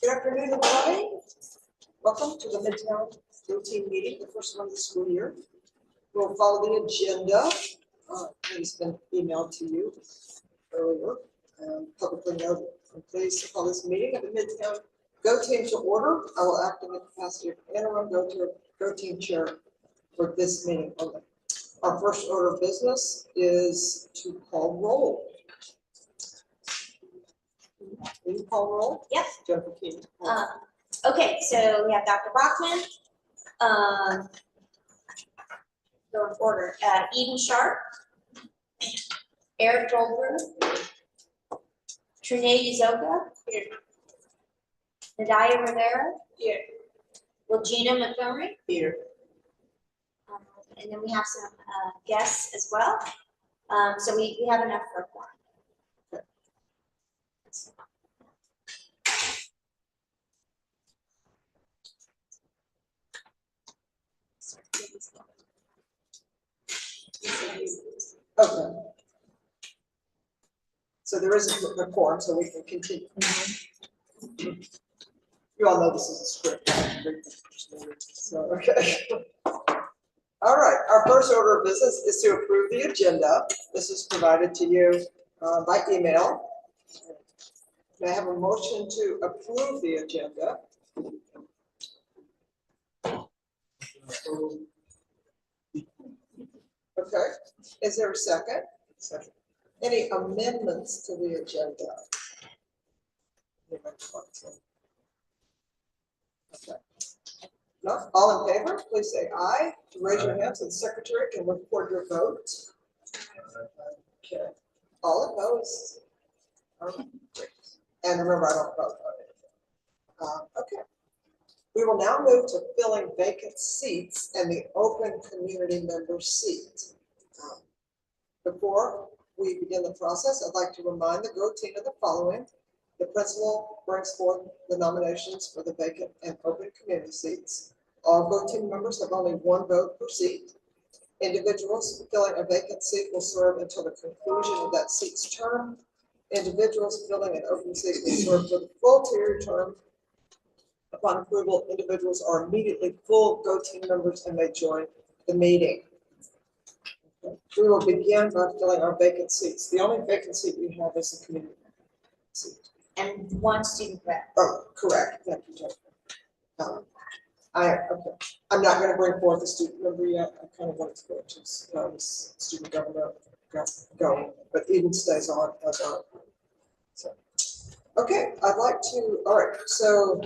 Good afternoon, everybody. Welcome to the Midtown Team Meeting, the first one of the school year. We'll follow the agenda. It's been emailed to you earlier. Publicly noted. I'm pleased to call this meeting of the Midtown Go Team to order. I will act in the capacity of interim Go Team chair for this meeting only. Our first order of business is to call roll. Will you call roll? Yep. Jennifer King. Okay, so we have Dr. Bachman. Go in order. Eden Sharp. Eric Goldberg. Trinae Uzoka. Here. Nadia Rivera. Here. Regina Montgomery. Here. And then we have some guests as well. So we have enough for a quorum. Okay. So there is a quorum, so we can continue. You all know this is a script. So, okay. All right, our first order of business is to approve the agenda. This is provided to you by email. May I have a motion to approve the agenda? Okay, is there a second? Second. Any amendments to the agenda? Okay. No, all in favor, please say aye. Raise your hand so the secretary can record your vote. Okay. All opposed? And remember, I don't vote on it. Okay. We will now move to filling vacant seats and the open community member seat. Before we begin the process, I'd like to remind the Go Team of the following. The principal brings forth the nominations for the vacant and open community seats. All Go Team members have only one vote per seat. Individuals filling a vacant seat will serve until the conclusion of that seat's term. Individuals filling an open seat will serve for the full 2-year term. Upon approval, individuals are immediately full Go Team members and may join the meeting. Okay. We will begin by filling our vacant seats. The only vacant seat we have is the community seat. And one student rep. Oh, correct. Thank you, Jennifer. I'm not going to bring forth the student member yet. I kind of want to go to student government going, but Eden stays on as our. So, okay, I'd like to. All right, so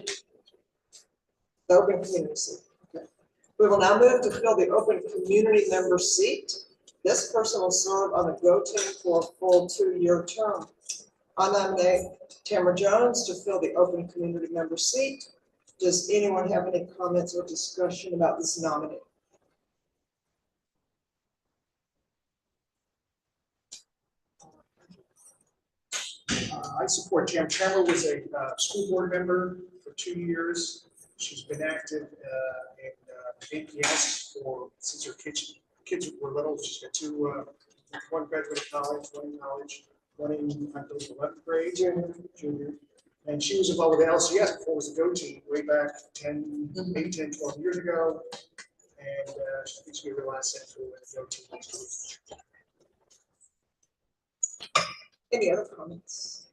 the open community seat. Okay. We will now move to fill the open community member seat. This person will serve on the Go Team for a full 2-year term. I nominate Tamara Jones to fill the open community member seat. Does anyone have any comments or discussion about this nominee? I support Tamara. Tamara was a school board member for 2 years. She's been active in APS since her kids were little. She's got two, one graduated college, one in college, one in, I believe, 11th grade, junior. And she was involved with the LCS before it was the Go Team way back 10, 8, 10, 12 years ago. And she thinks we real asset for the Go Team next week. Any other comments?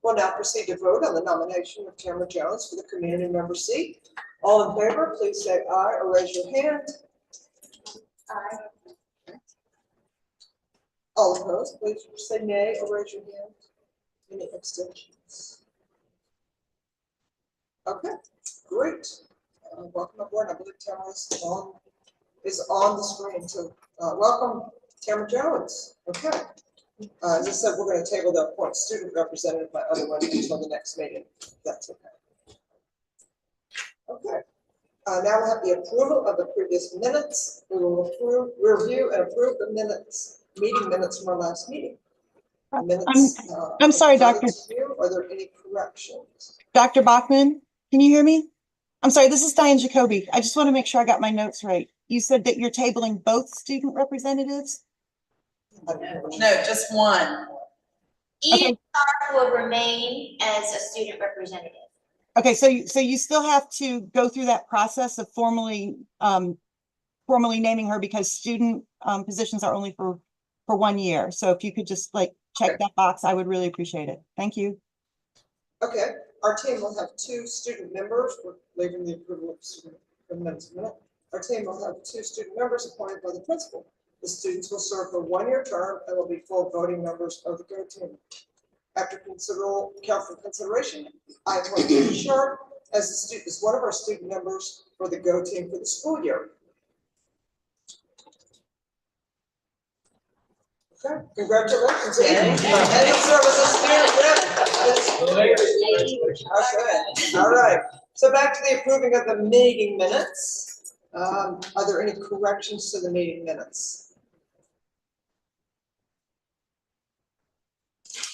We'll now proceed to vote on the nomination of Tamara Jones for the community member seat. All in favor, please say aye or raise your hand. Aye. All opposed, please say nay or raise your hand. Any abstentions? Okay, great. Welcome aboard. I believe Tamara is on the screen. So welcome, Tamara Jones. Okay. As I said, we're going to table the appoint student representative by other one until the next meeting. That's okay. Okay. Now we have the approval of the previous minutes. We will review and approve the meeting minutes from our last meeting. I'm sorry, Doctor. Are there any corrections? Dr. Bachman, can you hear me? I'm sorry, this is Diane Jacoby. I just want to make sure I got my notes right. You said that you're tabling both student representatives? No, just one. Ian Clark will remain as a student representative. Okay, so you still have to go through that process of formally naming her because student positions are only for 1 year. So if you could just like check Okay. that box, I would really appreciate it. Thank you. Okay, our team will have 2 student members. We're leaving the approval of student minutes a minute. Our team will have 2 student members appointed by the principal. The students will serve for 1-year term and will be full voting members of the Go team. After careful consideration, I appoint Team Sharp as one of our student members for the Go team for the school year. Okay, congratulations, Amy. And you'll serve as a student rep. Okay, all right. So back to the approving of the meeting minutes. Are there any corrections to the meeting minutes?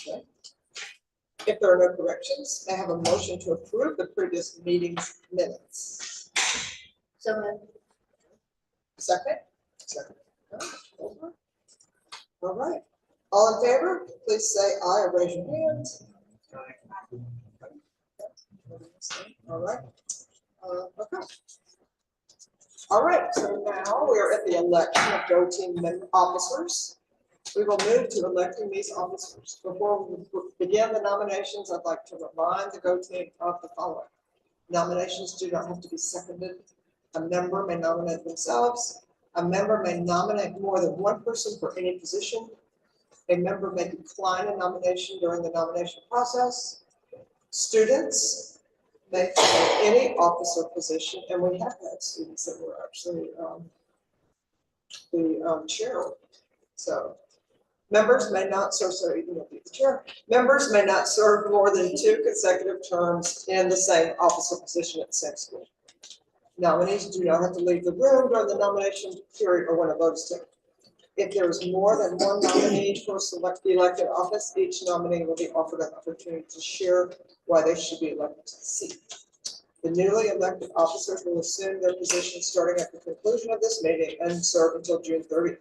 Okay. If there are no corrections, I have a motion to approve the previous meeting's minutes. So moved. Second? Second. All right. All in favor, please say aye or raise your hand. All right. Okay. All right, so now we are at the election of Go team officers. We will move to electing these officers. Before we begin the nominations, I'd like to remind the Go team of the following. Nominations do not have to be seconded. A member may nominate themselves. A member may nominate more than one person for any position. A member may decline a nomination during the nomination process. Students may fill any officer position, and we have had students that were actually the chair. So members may not serve, so even if the chair, members may not serve more than 2 consecutive terms in the same officer position at the same school. Nominees do not have to leave the room during the nomination period or when a vote is taken. If there is more than one nominee for the elected office, each nominee will be offered an opportunity to share why they should be elected to the seat. The newly elected officers will assume their positions starting at the conclusion of this meeting and serve until June 30th.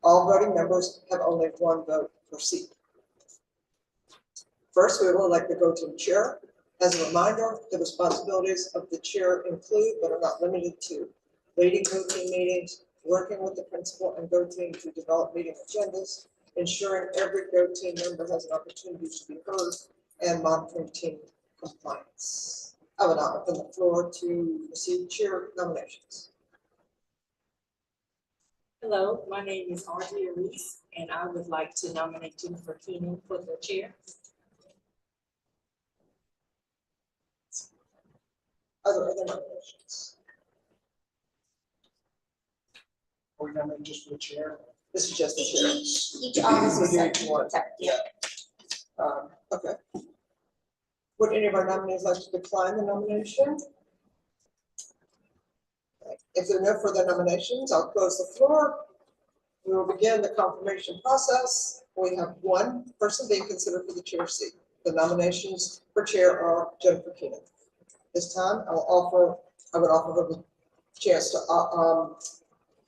All voting members have only 1 vote per seat. First, we will elect the Go team chair. As a reminder, the responsibilities of the chair include, but are not limited to, leading Go team meetings, working with the principal and Go team to develop meeting agendas, ensuring every Go team member has an opportunity to be heard, and monitoring team compliance. I will now open the floor to receive chair nominations. Hello, my name is Audrey Reese, and I would like to nominate Jennifer Keenan for the chair. Are there other nominations? Are we nominating just for the chair? This is just the chair. Each officer We do each one. separate. Yeah. Okay. Would any of our nominees like to decline the nomination? Okay. If there are no further nominations, I'll close the floor. We will begin the confirmation process. We have 1 person being considered for the chair seat. The nominations for chair are Jennifer Keenan. This time, I would offer her the chance to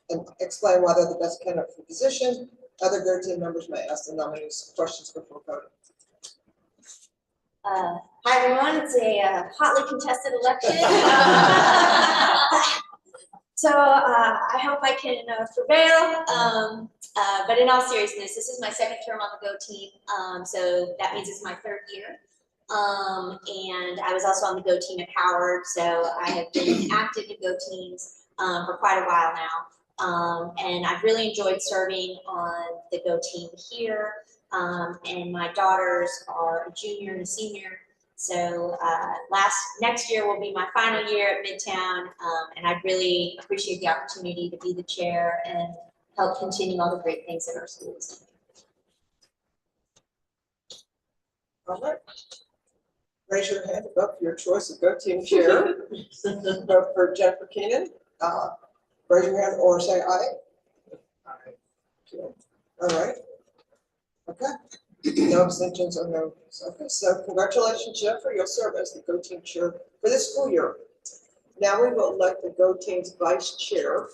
and explain why they're the best candidate for the position. Other Go team members may ask the nominees questions before voting. Hi, everyone. It's a hotly contested election. So I hope I can prevail. But in all seriousness, this is my 2nd term on the Go team. So that means it's my 3rd year. And I was also on the Go team at Howard. So I have been active in Go teams for quite a while now. And I've really enjoyed serving on the Go team here. And my daughters are a junior and a senior. So next year will be my final year at Midtown, and I really appreciate the opportunity to be the chair and help continue all the great things that our school is doing. All right. Raise your hand above your choice of Go team chair. Vote for Jennifer Keenan. Raise your hand or say aye. Okay. All right. Okay. No abstentions or no. Okay, so congratulations, Jennifer. You'll serve as the Go team chair for this school year. Now we will elect the Go team's vice chair.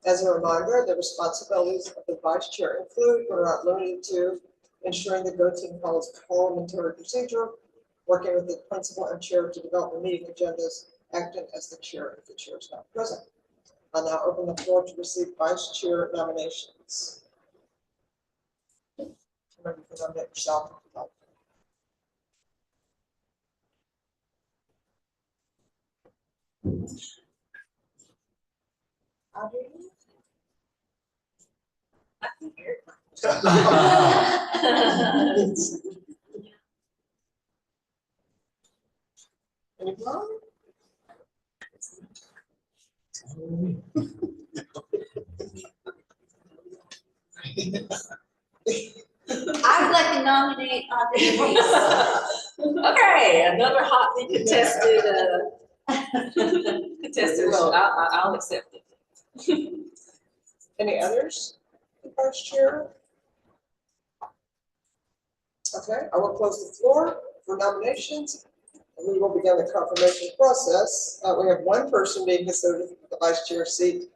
As a reminder, the responsibilities of the vice chair include, but are not limited to, ensuring the Go team follows parliamentary procedure, working with the principal and chair to develop the meeting agendas, acting as the chair if the chair is not present. I'll now open the floor to receive vice chair nominations. Remember to nominate yourself. Audrey? I think Eric. Anyone? I would like to nominate Audrey Reese. Okay, another hotly contested, contested role. I'll accept it. Any others? Vice chair? Okay, I will close the floor for nominations. And we will begin the confirmation process. We have one person being considered for the vice chair seat,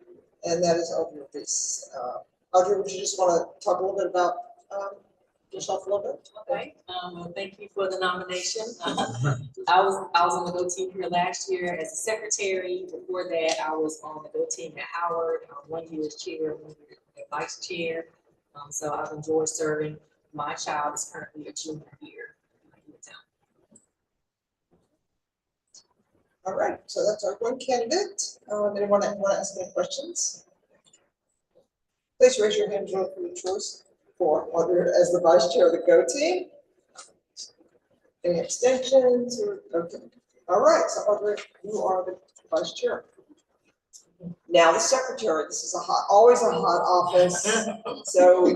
and that is Audrey Reese. Audrey, would you just want to talk a little bit about yourself a little bit? Okay, well, thank you for the nomination. I was on the Go team here last year as a secretary. Before that, I was on the Go team at Howard, 1 year as chair, 1 year as vice chair. So I've enjoyed serving. My child is currently a junior here in town. All right, so that's our one candidate. Anyone want to ask any questions? Please raise your hand for your choice for Audrey as the vice chair of the Go team. Any extensions or, okay. All right, so Audrey, you are the vice chair. Now the secretary, this is always a hot office. So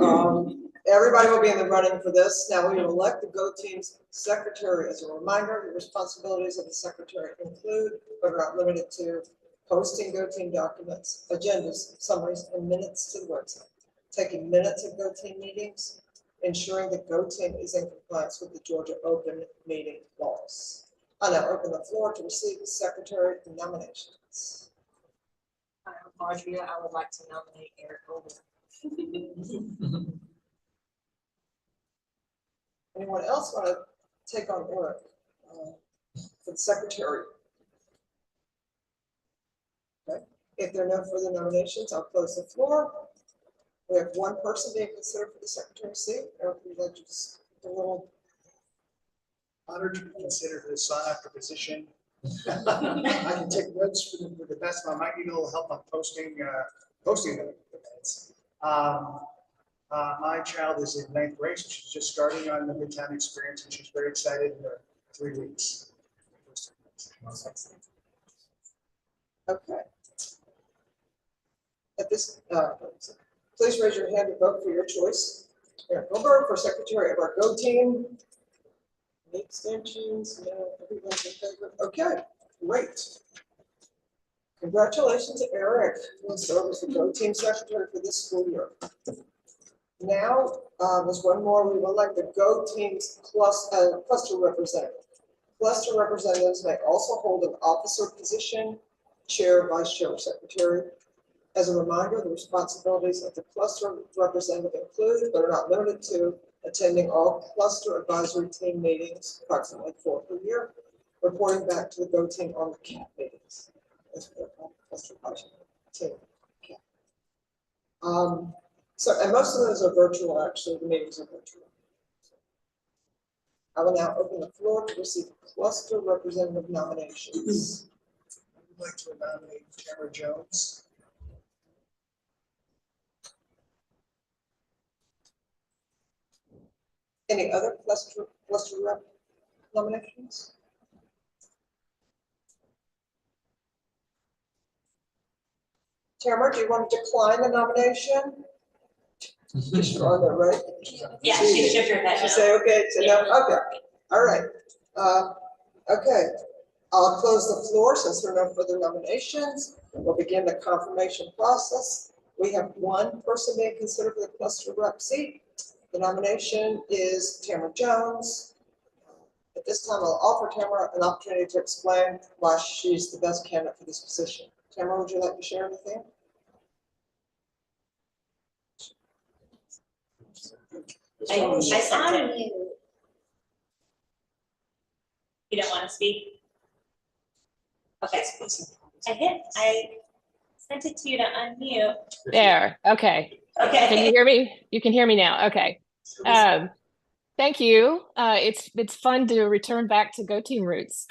everybody will be in the running for this. Now we will elect the Go team's secretary. As a reminder, the responsibilities of the secretary include, but are not limited to, posting Go team documents, agendas, summaries, and minutes to the website, taking minutes of Go team meetings, ensuring the Go team is in compliance with the Georgia open meeting laws. I now open the floor to receive the secretary nominations. Hi, I'm Audrey. I would like to nominate Eric Over. Anyone else want to take on Eric for the secretary? Okay. If there are no further nominations, I'll close the floor. We have one person being considered for the secretary seat. Eric, would you like to just a little? Honored to be considered for the sought after position. I can take notes for the best of my mind. Need a little help on posting the events. My child is in 9th grade, so she's just starting on the Midtown experience, and she's very excited in her 3 weeks. Okay. At this, please raise your hand to vote for your choice. Eric Goldberg for secretary of our Go team. Any extensions? No, everyone's in favor. Okay, great. Congratulations, Eric. You'll serve as the Go team secretary for this school year. Now, there's one more. We will elect the Go team's cluster representative. Cluster representatives may also hold an officer position, chair, vice chair, or secretary. As a reminder, the responsibilities of the cluster representative include, but are not limited to, attending all cluster advisory team meetings, approximately 4 per year, reporting back to the Go team on the CAP meetings. That's what they're called, cluster advisory team. CAP. And most of those are virtual, actually, the meetings are virtual. I will now open the floor to receive cluster representative nominations. I would like to nominate Tamara Jones. Any other cluster rep nominations? Tamara, do you want to decline the nomination? You're on there, right? Yeah, she shook her head. She say, okay, so no, okay, all right. Okay, I'll close the floor since there are no further nominations. We'll begin the confirmation process. We have one person being considered for the cluster rep seat. The nomination is Tamara Jones. At this time, I'll offer Tamara an opportunity to explain why she's the best candidate for this position. Tamara, would you like to share anything? I sent it. You don't want to speak? Okay. I sent it to you to unmute. There, okay. Okay. Can you hear me? You can hear me now, okay. Thank you. It's fun to return back to Go Team roots.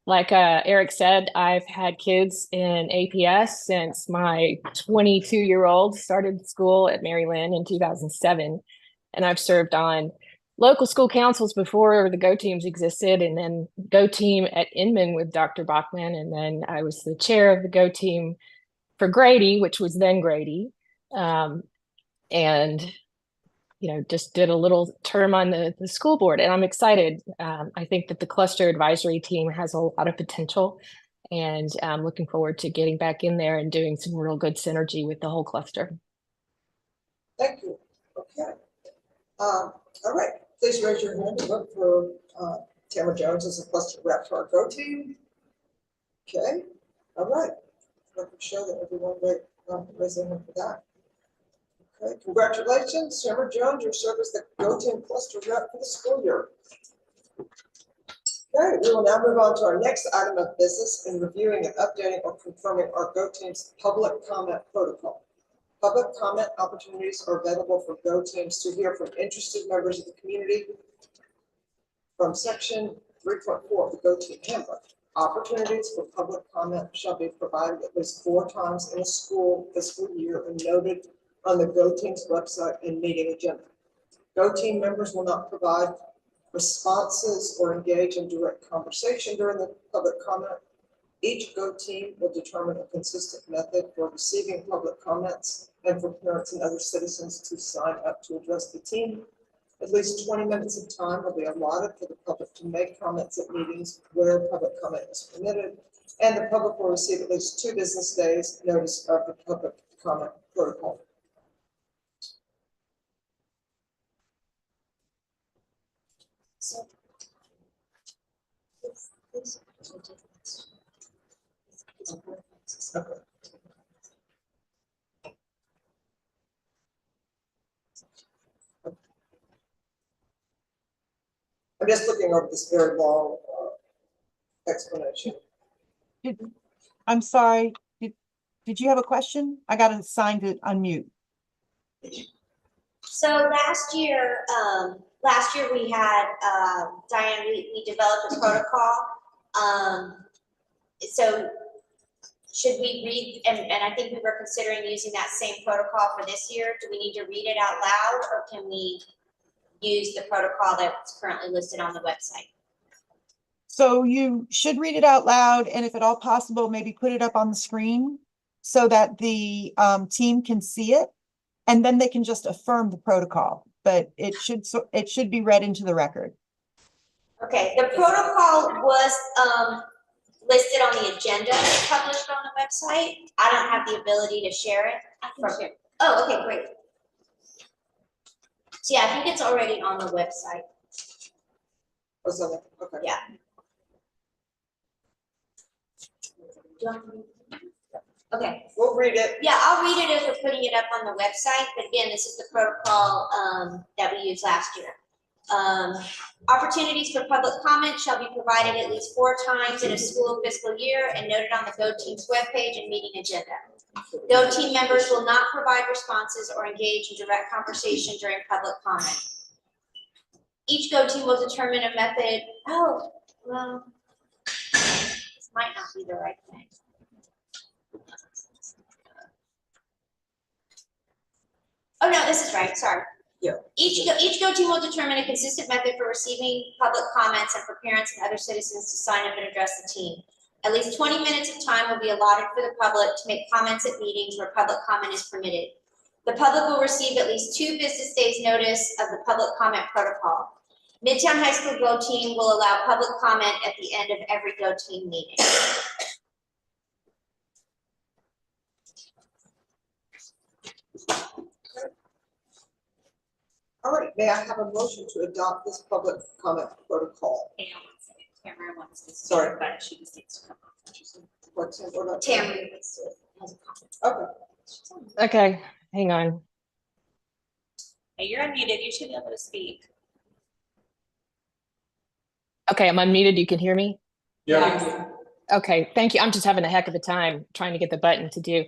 Like Eric said, I've had kids in APS since my 22-year-old started school at Mary Lynn in 2007. And I've served on local school councils before the Go Teams existed, and then Go Team at Inman with Dr. Bachman. And then I was the chair of the Go Team for Grady, which was then Grady. And just did a little term on the school board, and I'm excited. I think that the cluster advisory team has a lot of potential, and I'm looking forward to getting back in there and doing some real good synergy with the whole cluster. Thank you. Okay. All right, please raise your hand and vote for Tamara Jones as a cluster rep for our Go Team. Okay, all right. Let me show that everyone raised their hand for that. Okay, congratulations, Tamara Jones, you serve as the Go Team cluster rep for the school year. Okay, we will now move on to our next item of business in reviewing and updating or confirming our Go Team's public comment protocol. Public comment opportunities are available for Go Teams to hear from interested members of the community from section 3.4 of the Go Team handbook. Opportunities for public comment shall be provided at least 4 times in a school fiscal year and noted on the Go Team's website and meeting agenda. Go Team members will not provide responses or engage in direct conversation during the public comment. Each Go Team will determine a consistent method for receiving public comments and for parents and other citizens to sign up to address the team. At least 20 minutes of time will be allotted for the public to make comments at meetings where public comment is permitted, and the public will receive at least 2 business days notice of the public comment protocol. So, Okay. I'm just looking over this very long explanation. I'm sorry, did you have a question? I got a sign to unmute. So last year we had, Diane, we developed a protocol. So should we read, and I think we were considering using that same protocol for this year. Do we need to read it out loud, or can we use the protocol that's currently listed on the website? So you should read it out loud, and if at all possible, maybe put it up on the screen so that the team can see it, and then they can just affirm the protocol. But it should be read into the record. Okay, the protocol was listed on the agenda that's published on the website. I don't have the ability to share it. I can share. Oh, okay, great. So yeah, I think it's already on the website. Oh, so, okay. Yeah. Okay. We'll read it. Yeah, I'll read it if we're putting it up on the website, but again, this is the protocol that we used last year. Opportunities for public comment shall be provided at least 4 times in a school fiscal year and noted on the Go Team's webpage and meeting agenda. Go Team members will not provide responses or engage in direct conversation during public comment. Each Go Team will determine a method. Oh, well, this might not be the right thing. Oh, no, this is right, sorry. Yeah. Each Go Team will determine a consistent method for receiving public comments and for parents and other citizens to sign up and address the team. At least 20 minutes of time will be allotted for the public to make comments at meetings where public comment is permitted. The public will receive at least 2 business days notice of the public comment protocol. Midtown High School Go Team will allow public comment at the end of every Go Team meeting. All right, may I have a motion to adopt this public comment protocol? Hang on 1 second. Tamara wants to speak, Sorry. but she just needs to come off. What's in order? Tamara has a comment. Okay, Okay, hang on. Okay, you're unmuted. You should be able to speak. Okay, I'm unmuted. You can hear me? Yeah. Okay, thank you. I'm just having a heck of a time trying to get the button to do.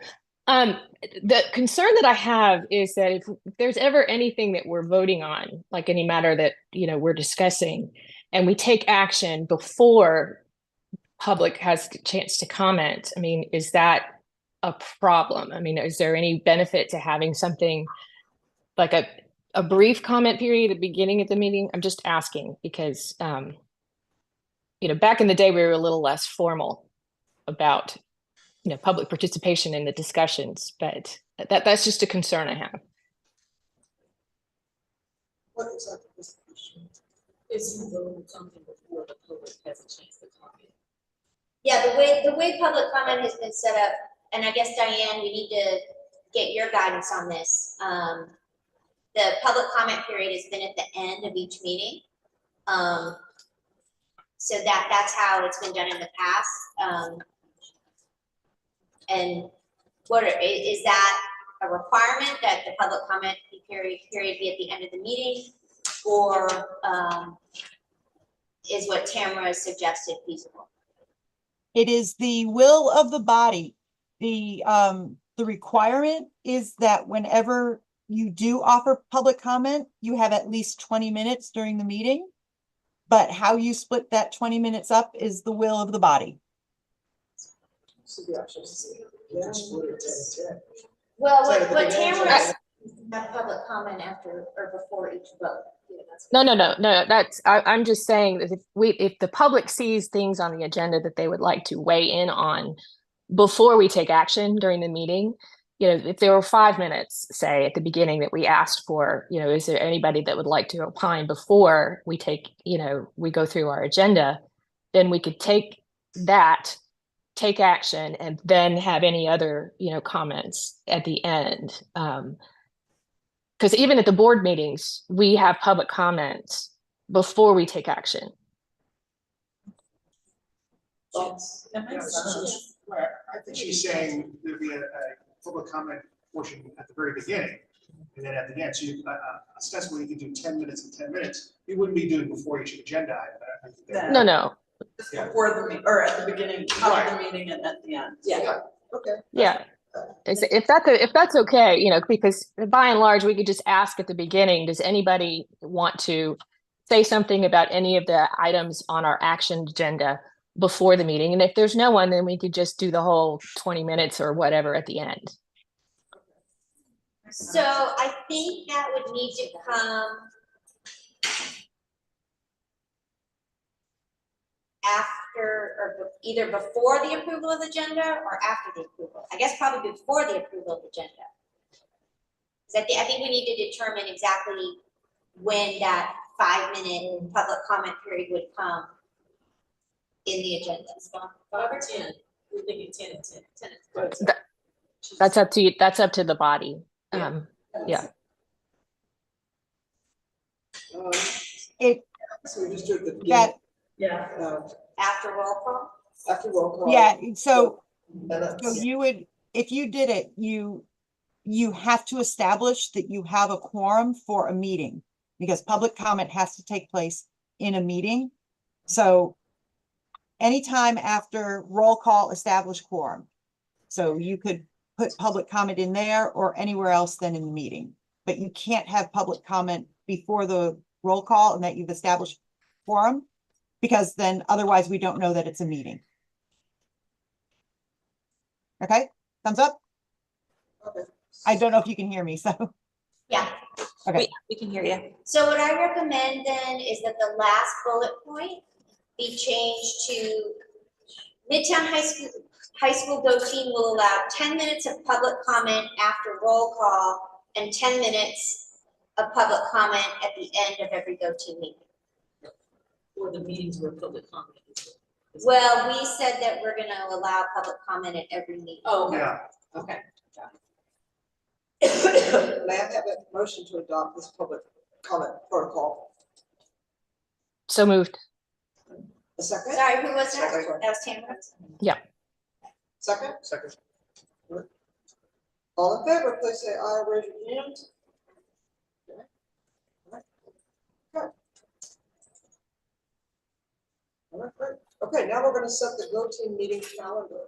The concern that I have is that if there's ever anything that we're voting on, like any matter that, we're discussing, and we take action before public has a chance to comment, I mean, is that a problem? I mean, is there any benefit to having something like a brief comment period at the beginning of the meeting? I'm just asking because, back in the day, we were a little less formal about, public participation in the discussions, but that's just a concern I have. What exactly is the question? Is you vote something before the public has a chance to comment? Yeah, the way public comment has been set up, and I guess Diane, we need to get your guidance on this. The public comment period has been at the end of each meeting. So that's how it's been done in the past. And is that a requirement that the public comment period be at the end of the meeting? Or is what Tamara has suggested feasible? It is the will of the body. The requirement is that whenever you do offer public comment, you have at least 20 minutes during the meeting. But how you split that 20 minutes up is the will of the body. So we actually split it 10-10. Well, So the what beginning Tamara is- have public comment after or before each vote. No. I'm just saying that if the public sees things on the agenda that they would like to weigh in on before we take action during the meeting, if there were 5 minutes, say at the beginning that we asked for, is there anybody that would like to opine before we take, we go through our agenda, then we could take action and then have any other, comments at the end. Because even at the board meetings, we have public comments before we take action. Yes. Right. I think she's saying there'd be a public comment portion at the very beginning, and then at the end, so you, ostensibly you could do 10 minutes and 10 minutes. You wouldn't be doing before each agenda item. I think that- No. Just before the meeting, or at the beginning of the meeting and at the end. Yeah. Okay. Yeah. If that's okay, because by and large, we could just ask at the beginning, does anybody want to say something about any of the items on our action agenda before the meeting? And if there's no one, then we could just do the whole 20 minutes or whatever at the end. So I think that would need to come after or either before the approval of the agenda or after the approval. I guess probably before the approval of the agenda. Because I think we need to determine exactly when that 5-minute public comment period would come in the agenda. 5 or 10? We're thinking 10 and 10. 10 and 10. That's up to you. That's up to the body. Yeah. Yeah. It, So we just do it at the beginning. that, Yeah. After roll call? After roll call. yeah, so And that's- you would, if you did it, you have to establish that you have a quorum for a meeting because public comment has to take place in a meeting. So anytime after roll call, establish quorum. So you could put public comment in there or anywhere else than in the meeting, but you can't have public comment before the roll call and that you've established quorum, because then otherwise we don't know that it's a meeting. Okay, thumbs up? Okay. I don't know if you can hear me, so. Yeah. Okay, We can hear you. So what I recommend then is that the last bullet point be changed to Midtown High School Go Team will allow 10 minutes of public comment after roll call and 10 minutes of public comment at the end of every Go Team meeting. Or the meetings where public comment is. Well, we said that we're gonna allow public comment at every meeting. Oh, okay. Yeah. Okay. May I have a motion to adopt this public comment protocol? So moved. A second? Sorry, who was that? Second. That was Tamara. Second? Second. All in favor, please say aye, raise your hand. Okay. All right, great. Okay, now we're gonna set the Go Team meeting calendar.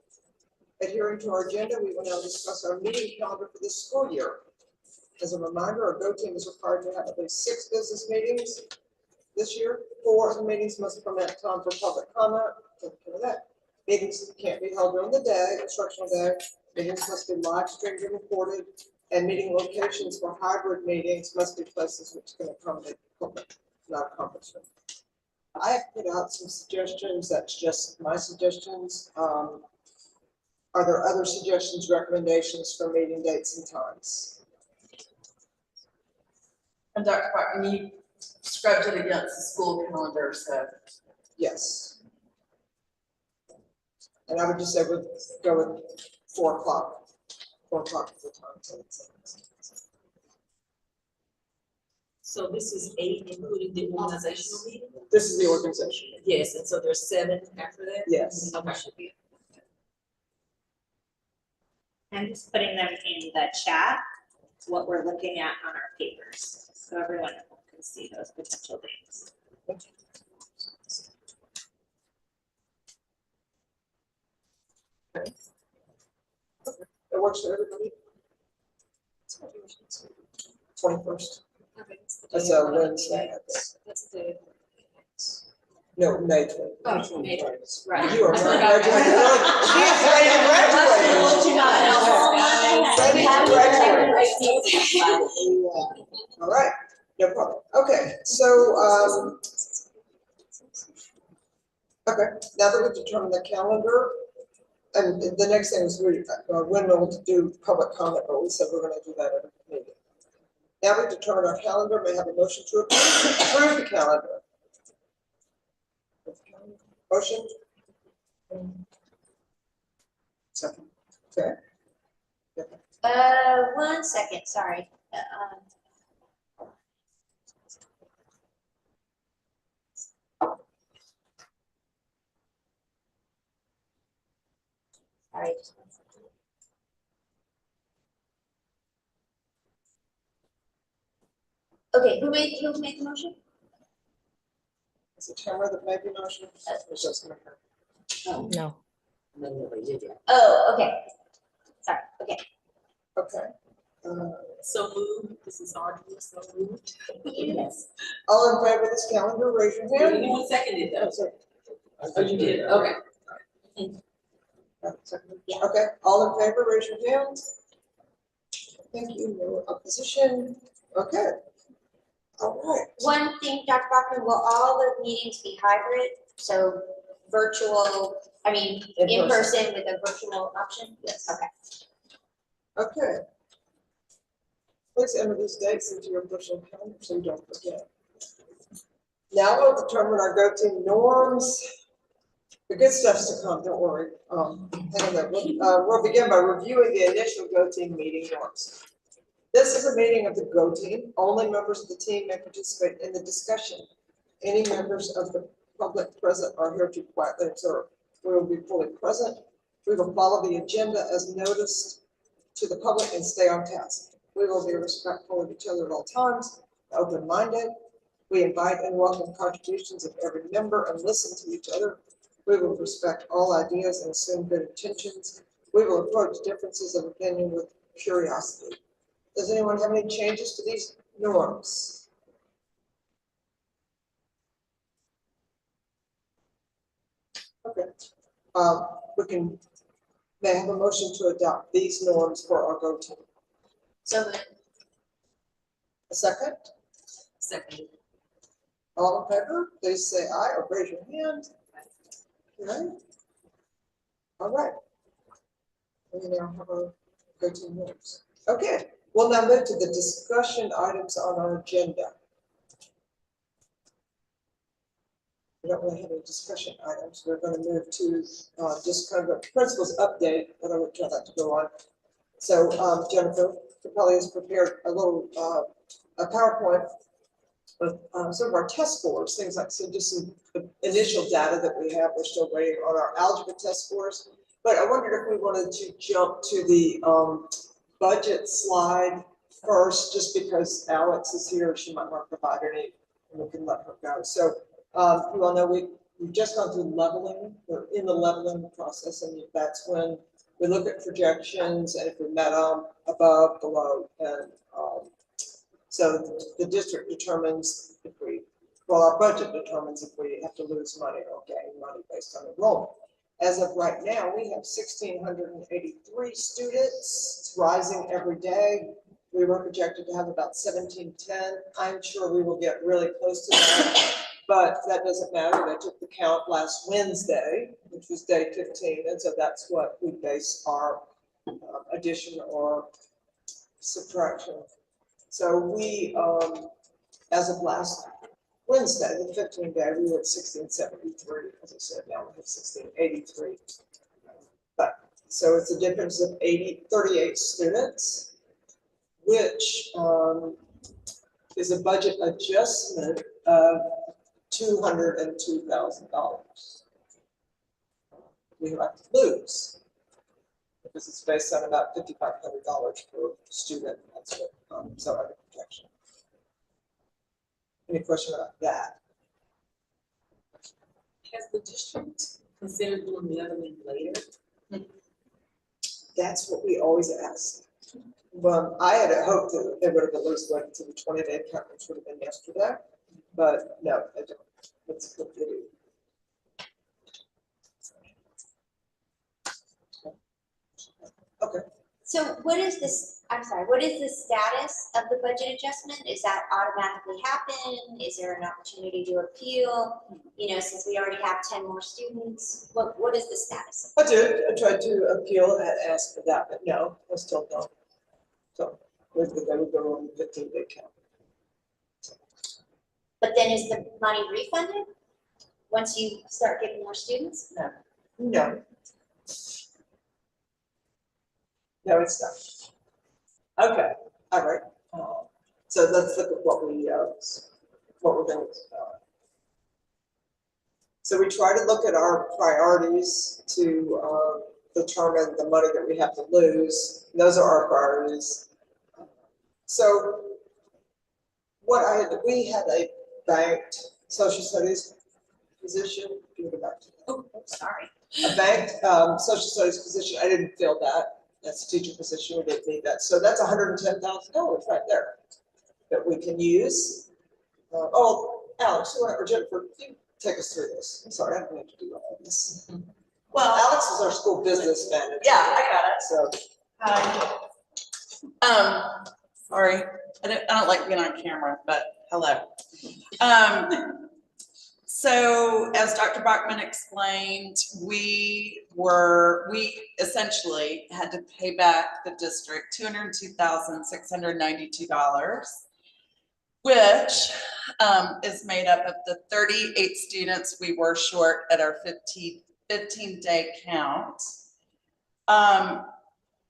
Adhering to our agenda, we will now discuss our meeting calendar for this school year. As a reminder, our Go Team is required to have at least 6 business meetings this year. 4 of the meetings must permit time for public comment. Take care of that. Meetings can't be held during the day, instructional day. Meetings must be live streamed and recorded, and meeting locations for hybrid meetings must be places which can accommodate public, not a conference room. I have put out some suggestions. That's just my suggestions. Are there other suggestions, recommendations for meeting dates and times? And Dr. Parker, you scrubbed it against the school calendar, so. Yes. And I would just say we'd go with 4 o'clock. 4 o'clock is the time. So this is 8, including the organizational meeting? This is the organization. Yes, and so there's 7 after that? Yes. Okay. I'm just putting them in the chat, what we're looking at on our papers, so everyone can see those potential dates. It works for everybody. 21st. Okay, That's a Wednesday. That's the. No, May 20th. Oh, May 20th, right. You are not graduating early. She is ready to graduate. Ready to graduate. All right, no problem. Okay, so, okay, now that we've determined the calendar, and the next thing is when we'll do public comment, but we said we're gonna do that at a meeting. Now we've determined our calendar, may I have a motion to approve the calendar. Motion? Second. Okay. 1 second, sorry. Sorry. Just 1 second. Okay, who made the motion? Is it Tamara that made the motion? Or just gonna her? No. Oh, okay. Sorry, okay. Okay. So moved, this is Audrey, so moved. Yes. All in favor of this calendar, raise your hand. Anyone seconded Oh, that? sorry. Oh, you did, okay. Second. Yeah. Okay, all in favor, raise your hand. Thank you, no opposition. Okay. All right. One thing, Dr. Bachman, will all the meetings be hybrid? So virtual, I mean, in person with a virtual option? Yes. Okay. Okay. Please enter these dates into your personal calendar so you don't forget. Now we'll determine our go-to norms. The good stuff's to come, don't worry. Hang on there. We'll begin by reviewing the initial go-team meeting norms. This is a meeting of the Go Team. Only members of the team may participate in the discussion. Any members of the public present are here to quietly observe. We will be fully present. We will follow the agenda as noticed to the public and stay on task. We will be respectful of each other at all times, open-minded. We invite and welcome contributions of every member and listen to each other. We will respect all ideas and assume good intentions. We will approach differences of opinion with curiosity. Does anyone have any changes to these norms? Okay. May I have a motion to adopt these norms for our Go Team? So A second? Second. All in favor, please say aye or raise your hand. Okay. All right. We now have our Go Team norms. Okay, we'll now move to the discussion items on our agenda. We don't really have any discussion items. We're going to move to just kind of a principles update, but I would try that to go on. So Jennifer Capelli has prepared a little a PowerPoint with some of our test scores, things like, so just some initial data that we have. We're still waiting on our algebra test scores, but I wondered if we wanted to jump to the budget slide first, just because Alex is here, she might want to provide any, and we can let her go. So you all know we've just gone through leveling, we're in the leveling process, and that's when we look at projections, and if we met them above, below, and, so the district determines if we, well, our budget determines if we have to lose money or gain money based on enrollment. As of right now, we have 1,683 students. It's rising every day. We were projected to have about 1,710. I'm sure we will get really close to that, but that doesn't matter. They took the count last Wednesday, which was day 15, and so that's what we base our addition or subtraction. So we, as of last Wednesday, the 15th day, we were at 1,673. As I said, now we have 1,683. But so it's a difference of 38 students, which is a budget adjustment of $202,000. We have to lose because it's based on about $5,500 per student. That's what so our projection. Any question about that? Has the district considered doing leveling later? That's what we always ask. Well, I had hoped that they would have at least went to the 20-day count, which would have been yesterday, but no, they don't. It's what they do. Okay. So what is this, I'm sorry, what is the status of the budget adjustment? Is that automatically happen? Is there an opportunity to appeal? You know, since we already have 10 more students, what is the status? I did. I tried to appeal and ask for that, but no, I still don't. So they would go on the 15-day count. But then is the money refunded once you start getting more students? No. No, it's not. Okay, all right. So let's look at what we're doing. So we try to look at our priorities to determine the money that we have to lose. Those are our priorities. So we had a banked social studies position. Give it back to you. Oh, sorry. A banked social studies position. I didn't feel that. That's a teacher position. We didn't need that. So that's $110,000 right there that we can use. Alex, or Jennifer, you take us through this. I'm sorry, I don't need to do all this. Well, Alex is our school business manager. yeah, I got it. So, Sorry, I don't like being on camera, but hello. So as Dr. Bachman explained, we essentially had to pay back the district $202,692, which is made up of the 38 students we were short at our 15-day count.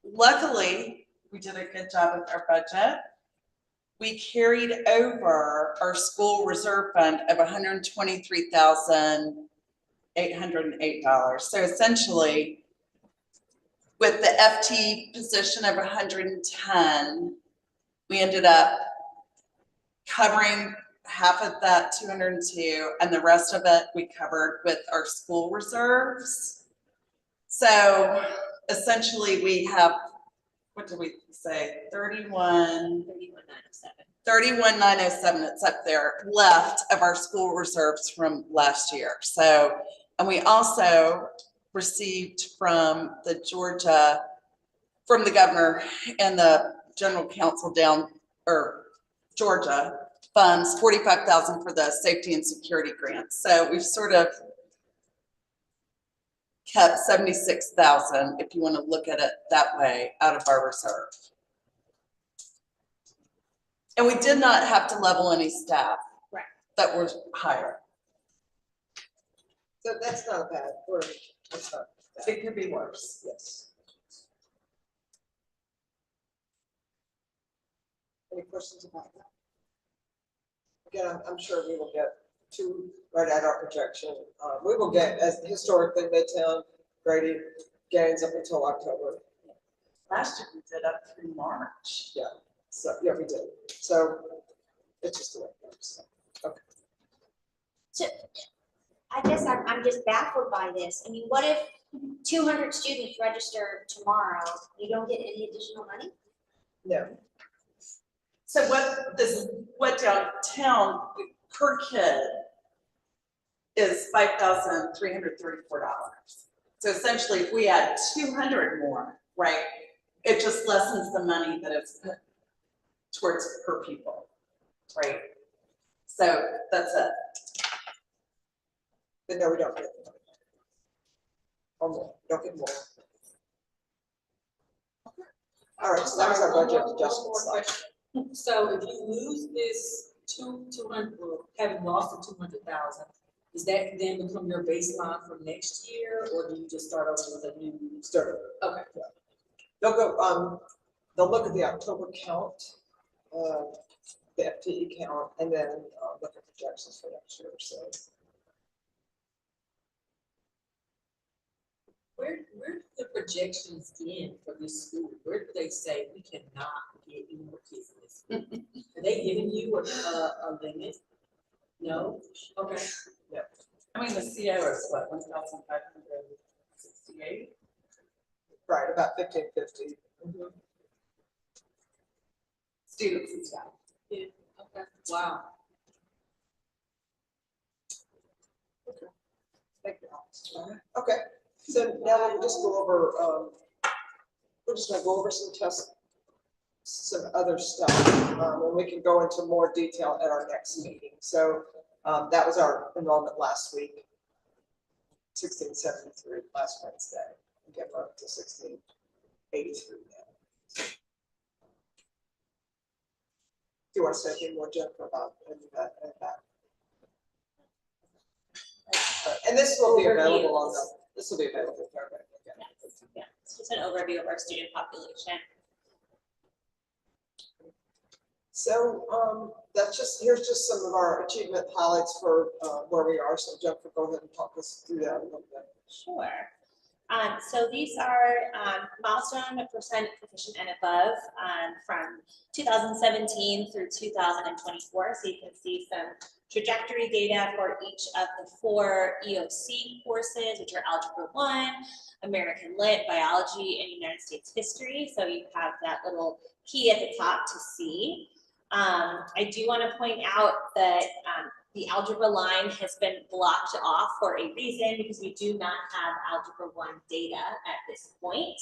Luckily, we did a good job with our budget. We carried over our school reserve fund of $123,808. So essentially, with the FT position of 110, we ended up covering half of that 202, and the rest of it we covered with our school reserves. So essentially, we have, what did we say? 31,907. It's up there left of our school reserves from last year. So, and we also received from the governor and the general counsel Georgia funds $45,000 for the safety and security grants. So we've sort of kept $76,000, if you want to look at it that way, out of our reserve. And we did not have to level any staff that were hired. So that's not a bad word. That's not bad. It could be worse. Yes. Any questions about that? Again, I'm sure we will get to right at our projection. We will get, as historically, Midtown grading gains up until October. Last year we did up through March. Yeah. So yeah, we did. So it's just the way it goes. Okay. So I guess I'm just baffled by this. I mean, what if 200 students register tomorrow? You don't get any additional money? No, So what downtown per kid is $5,334. So essentially, if we add 200 more, right, it just lessens the money that is put towards per pupil, right? So that's it. but no, we don't get the money. Or more, don't get more. All right, so that was our budget adjustment slide. So if you lose this 200, or having lost the 200,000, does that then become your baseline for next year, or do you just start over with a new? Start. Okay. They'll go, they'll look at the October count, the FTE count, and then, look at projections for next year, so. Where do the projections end for this school? Where do they say we cannot get any more kids in this school? Are they giving you a limit? No? Okay. I mean, the CO is what, 1,568? Right, about 1550. Mhm. Students and staff. Yeah, okay. Wow. Thank you, Alex. Okay, so now we'll just go over, we're just gonna go over some other stuff, and we can go into more detail at our next meeting. So, that was our enrollment last week. 1673 last Wednesday, again, we're up to 1683 now. Do you want to say anything more, Jennifer, about that? And this will be available on the, this will be available for everybody. Yeah, it's just an overview of our student population. So, that's just, here's just some of our achievement highlights for, where we are. So Jennifer, go ahead and talk us through that a little bit. Sure. So these are milestone percent proficient and above from 2017 through 2024. So you can see some trajectory data for each of the 4 EOC courses, which are Algebra 1, American Lit, Biology, and United States History. So you have that little key at the top to see. I do want to point out that the algebra line has been blocked off for a reason, because we do not have Algebra 1 data at this point.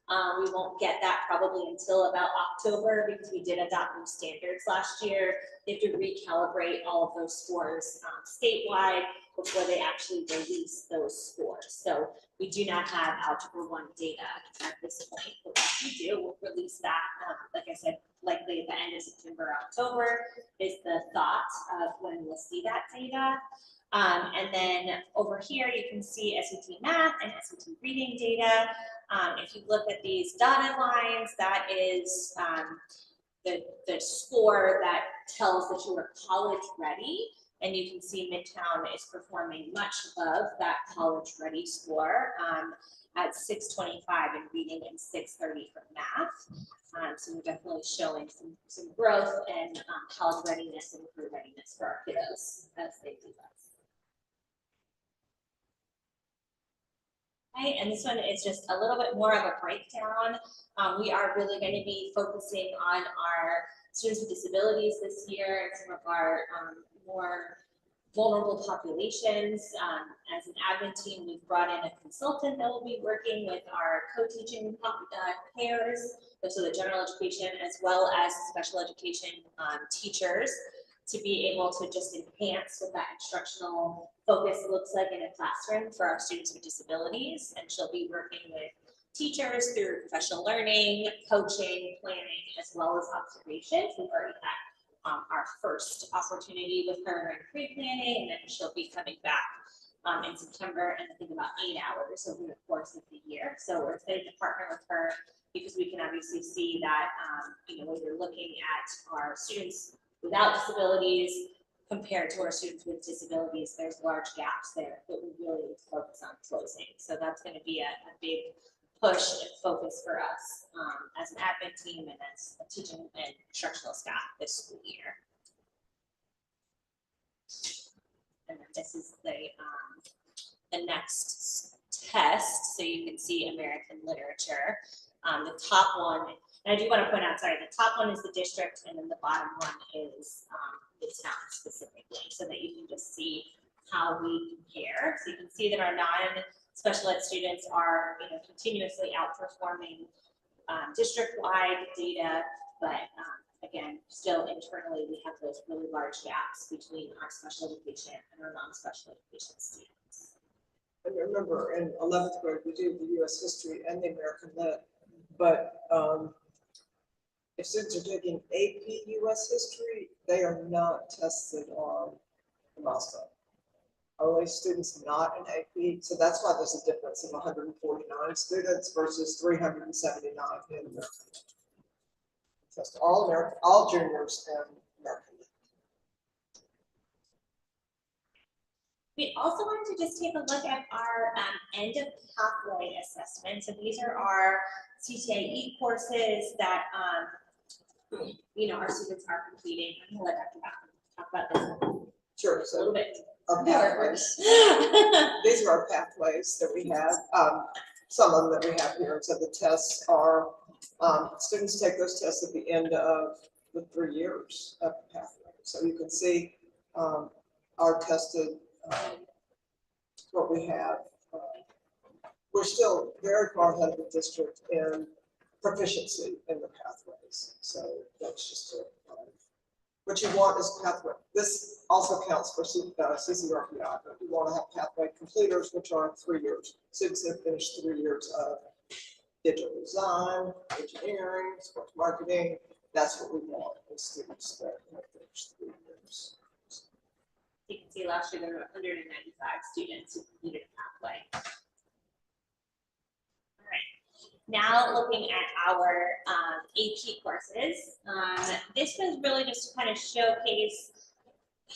We won't get that probably until about October, because we did adopt new standards last year. They have to recalibrate all of those scores statewide before they actually release those scores. So we do not have Algebra 1 data at this point, but once we do, we'll release that, like I said, likely at the end of September, October is the thought of when we'll see that data. And then over here, you can see SAT math and SAT reading data. If you look at these dotted lines, that is the score that tells that you are college ready. And you can see Midtown is performing much above that college ready score at 625 in reading and 630 for math. So we're definitely showing some growth and college readiness and career readiness for our kiddos as they do that. Right, and this one is just a little bit more of a breakdown. We are really going to be focusing on our students with disabilities this year and some of our more vulnerable populations. As an admin team, we've brought in a consultant that will be working with our co-teaching pairs, so the general education as well as special education teachers, to be able to just enhance what that instructional focus looks like in a classroom for our students with disabilities. And she'll be working with teachers through professional learning, coaching, planning, as well as observations. We've already had our first opportunity with her in pre-planning, and then she'll be coming back in September, and I think about 8 hours over the course of the year. So we're excited to partner with her, because we can obviously see that, when you're looking at our students without disabilities compared to our students with disabilities, there's large gaps there that we really need to focus on closing. So that's going to be a big push and focus for us as an admin team and as a teaching and instructional staff this school year. and then this is the next test, so you can see American literature. The top one, and I do want to point out, sorry, the top one is the district, and then the bottom one is the town specifically, so that you can just see how we compare. So you can see that our non-special ed students are, continuously outperforming district-wide data, but again, still internally, we have those really large gaps between our special education and our non-special education students. And remember, in 11th grade, we do the US history and the American Lit, but if students are taking AP US history, they are not tested on the milestone. Only students not in AP, so that's why there's a difference of 149 students versus 379 in American Lit. Test all juniors in American Lit. We also wanted to just take a look at our end of pathway assessment. So these are our CTIE courses that our students are completing. I'm gonna let Dr. Baughman talk about this Sure, a so little bit. our pathways. These are our pathways that we have, some of them that we have here. So the tests are, students take those tests at the end of the 3 years of the pathway. So you can see our tested, what we have. We're still very far ahead of the district in proficiency in the pathways. So that's just what you want is pathway. This also counts for CCRPI, but you want to have pathway completers, which are 3 years. Students have finished 3 years of digital design, engineering, sports marketing. That's what we want in students that have finished 3 years. You can see last year there were 195 students who completed a pathway. All right. Now looking at our AP courses, this was really just to kind of showcase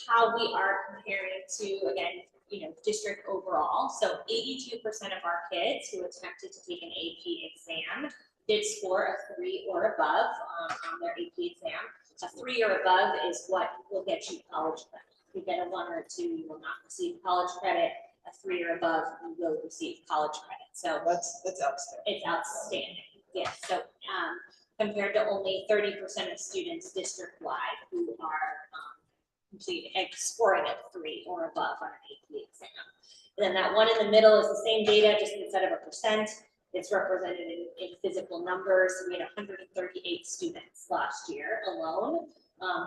how we are comparing to, again, district overall. So 82% of our kids who attempted to take an AP exam did score a 3 or above on their AP exam. A 3 or above is what will get you college credit. If you get a 1 or a 2, you will not receive college credit. A 3 or above, you will receive college credit. So that's outstanding. it's outstanding. Yes. So compared to only 30% of students district-wide who are scoring at 3 or above on an AP exam. And then that one in the middle is the same data, just instead of a percent, it's represented in physical numbers. We had 138 students last year alone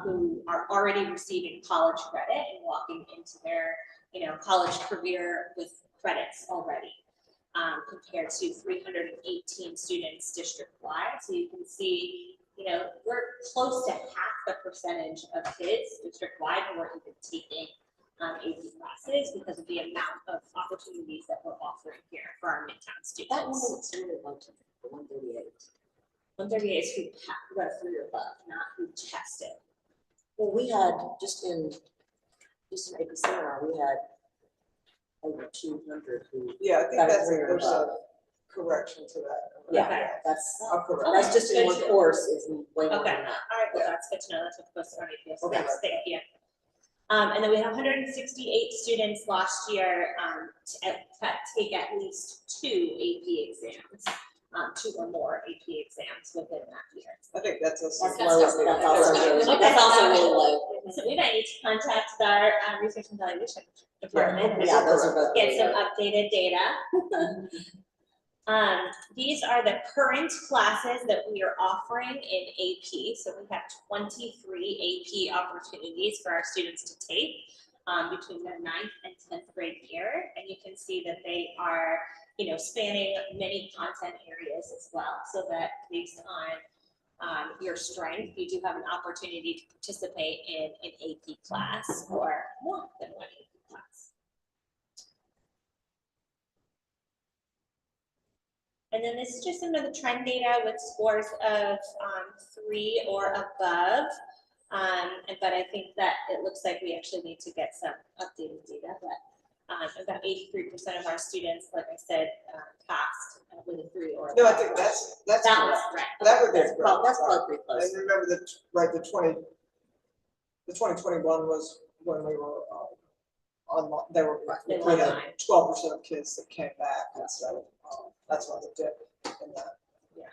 who are already receiving college credit and walking into their college career with credits already, compared to 318 students district-wide. So you can see, we're close to half the percentage of kids district-wide who are even taking AP classes because of the amount of opportunities that we're offering here for our Midtown students. That one was really low to 138. 138 is who got a 3 or above, not who tested. Well, we had, just in AP seminar, we had over 200 who. Yeah, I think got a that's, 3 or there's a above. correction to that. Yeah, Okay. I'll correct. That's just in one course is way more Okay, than that. all right, well, that's good to know, that's what's posted on APS, Okay. yes, thank you. And then we had 168 students last year take at least 2 AP exams, 2 or more AP exams within that year. I think that's a. That's low, that's also really, Okay. that's also really low. So we might need to contact our research and evaluation department. and Yeah, those are both. Get really some low. updated data. These are the current classes that we are offering in AP. So we have 23 AP opportunities for our students to take between their 9th and 10th grade year. And you can see that they are, spanning many content areas as well. So that based on your strength, you do have an opportunity to participate in an AP class or more than one AP class. And then this is just some of the trend data with scores of 3 or above. But I think that it looks like we actually need to get some updated data. But about 83% of our students, like I said, passed with a 3 or above. No, I think that's that was correct. right. That would be That's correct. probably, that's probably pretty close. And remember that, right, the 2021 was when we were online, they were, They we were had online. 12% of kids that came back, and so, that's why they did in that. Yeah.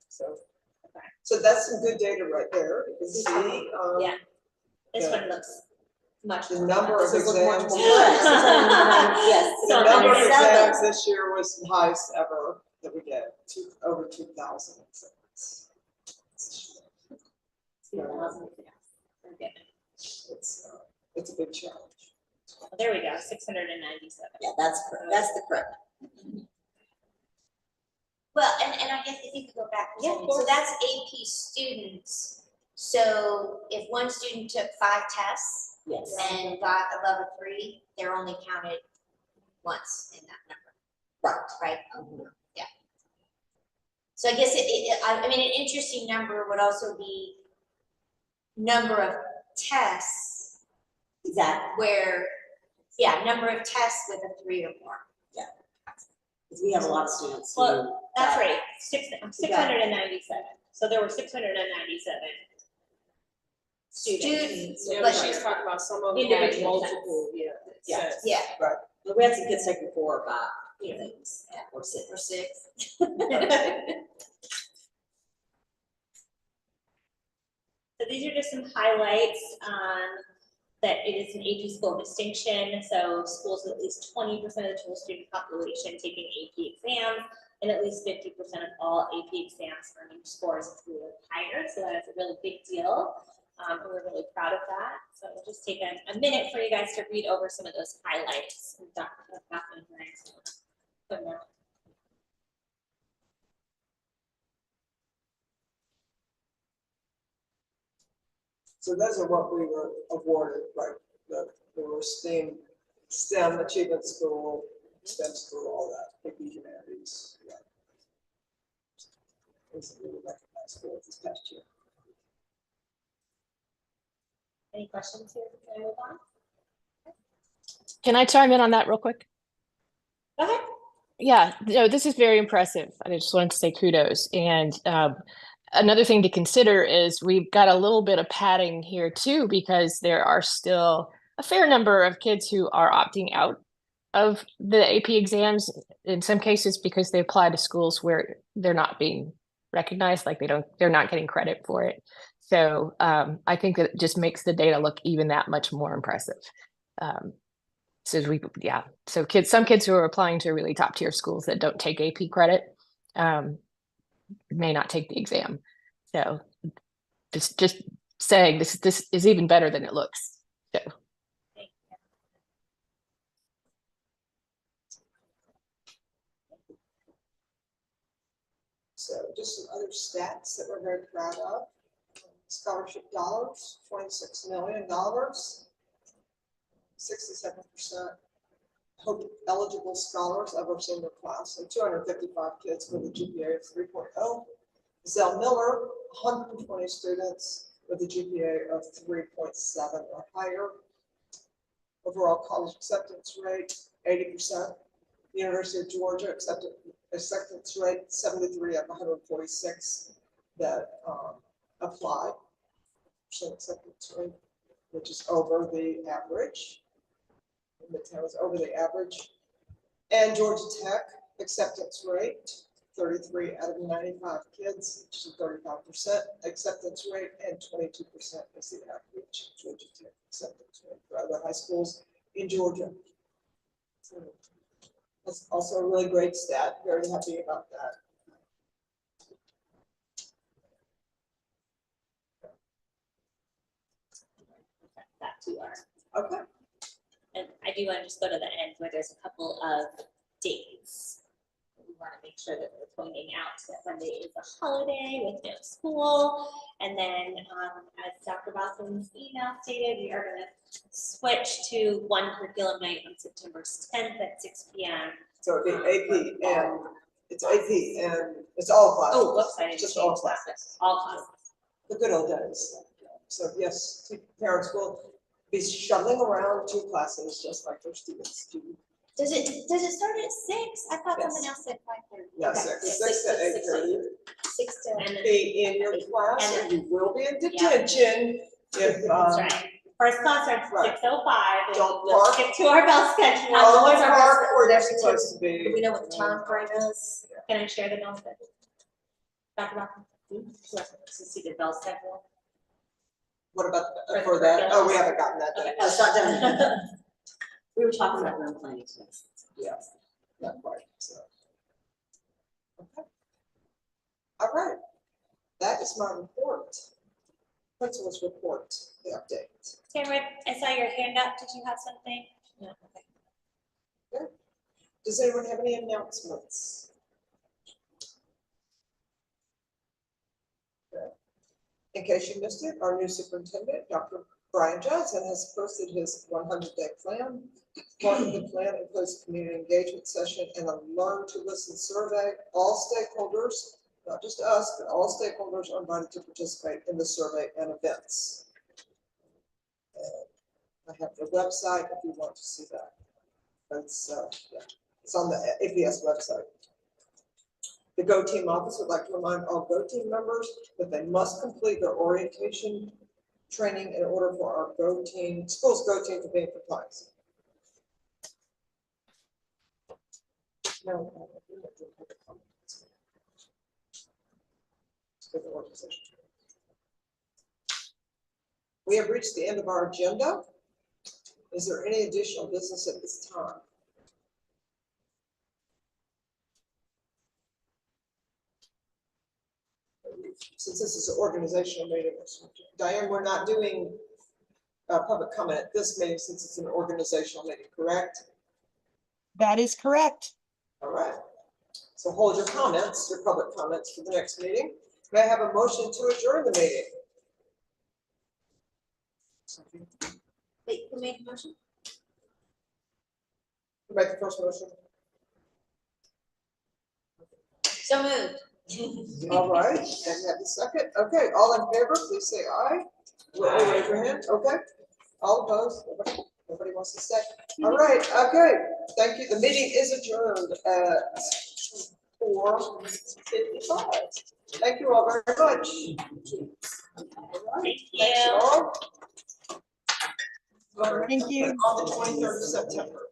So, Okay. so that's some good data right there, you can see, Yeah. This yeah. one looks much. The more number of This is much exams. more Correct. correct. Yes. The So number of under exams seven. this year was the highest ever that we get, over 2,000 exams. 2,000, yeah. Okay. It's a big challenge. There we go, 697. Yeah, that's correct. That's the correct. Well, and I guess if you could go back, for a Yeah, of second. So course. that's AP students. So if one student took 5 tests Yes. and got a level 3, they're only counted once in that number. Right. Right? Yeah. So I guess I mean, an interesting number would also be number of tests Exactly. where, yeah, number of tests with a 3 or more. Because we have a lot of students who. Well, that's right, 697. So there were 697 students. Yeah, But but she's talking about some of them had Individual multiple, Yeah. sets. Yeah. But we had some kids taking 4 or 5 things, or 6. Or 6. So these are just some highlights, that it is an AP school distinction, so schools with at least 20% of the total student population taking AP exams, and at least 50% of all AP exams earning scores of 3 or higher, so that is a really big deal. And we're really proud of that, so we'll just take a minute for you guys to read over some of those highlights. And Dr. Kaufman, thanks. Put them out. So those are what we were awarded, like the were STEM achievement school, STEM school, all that, AP humanities. Yeah. Those are really recognized schools this past year. Any questions here? Can I move on? Can I chime in on that real quick? Go ahead. Yeah, no, this is very impressive. I just wanted to say kudos. And another thing to consider is we've got a little bit of padding here too, because there are still a fair number of kids who are opting out of the AP exams, in some cases because they apply to schools where they're not being recognized, like they're not getting credit for it. So I think that it just makes the data look even that much more impressive. So some kids who are applying to really top tier schools that don't take AP credit may not take the exam. So just saying this is even better than it looks. So. So just some other stats that we're very proud of. Scholarship dollars, $26 million, 67% eligible scholars of our senior class, and 255 kids with a GPA of 3.0. Zell Miller, 120 students with a GPA of 3.7 or higher. Overall college acceptance rate, 80%. University of Georgia acceptance rate, 73 of 146 that applied. Acceptance rate, which is over the average. Midtown is over the average. And Georgia Tech acceptance rate, 33 out of 95 kids, which is 35% acceptance rate, and 22% is the average Georgia Tech acceptance rate for other high schools in Georgia. So that's also a really great stat. Very happy about that. That too are. Okay. And I do want to just go to the end where there's a couple of dates. We want to make sure that we're pointing out that Monday is a holiday with no school. And then as Dr. Boston's email stated, we are going to switch to one curriculum night on September 10th at 6 p.m. So it'd be AP and it's AP and it's all classes. Oh, whoops, I didn't Just change all that. classes. All classes. The good old days. So yes, parents will be shuttling around 2 classes just like their students do. Does it start at 6? I thought Yes. something else said 5:30. Yeah, Okay. 6 to 8:30. 6 to And then Be in your class And and you will be in detention if that's right. First concert, Right. 6:05, and Don't we'll park. stick to our bell schedule. Only what's our park best- where they're best supposed to be. Do we know what the time frame is? Can I share the bell schedule? Dr. Malcolm? To see the bell schedule. What about, For for the that? Oh, we curriculum. haven't gotten that Okay. yet. Oh, it's not done yet. We were talking about room planning today. Yeah, not quite, so. Okay. All right, that is my report. Principal's report, the update. Tamara, I saw your hand up. Did you have something? No. Okay. Does anyone have any announcements? Okay. In case you missed it, our new superintendent, Dr. Brian Johnson, has posted his 100-day plan. Part of the plan includes a community engagement session and a learn to listen survey. All stakeholders, not just us, but all stakeholders are invited to participate in the survey and events. I have the website if you want to see that. That's, yeah, it's on the APS website. The Go Team office would like to remind all Go Team members that they must complete their orientation training in order for our Go Team, school's Go Team to be in compliance. No, with the organization. We have reached the end of our agenda. Is there any additional business at this time? Since this is an organizational meeting, Diane, we're not doing public comment at this meeting since it's an organizational meeting, correct? That is correct. All right. So hold your comments, your public comments for the next meeting. May I have a motion to adjourn the meeting? Wait, who made the motion? Who made the first motion? So moved. All right, and you have the second. Okay, all in favor, please say aye. Raise your hand. Okay. All opposed? Nobody wants to say. All right, okay. Thank you. The meeting is adjourned at 4:55. Thank you all very much. All right, thanks all. Thank you. On the 23rd of September.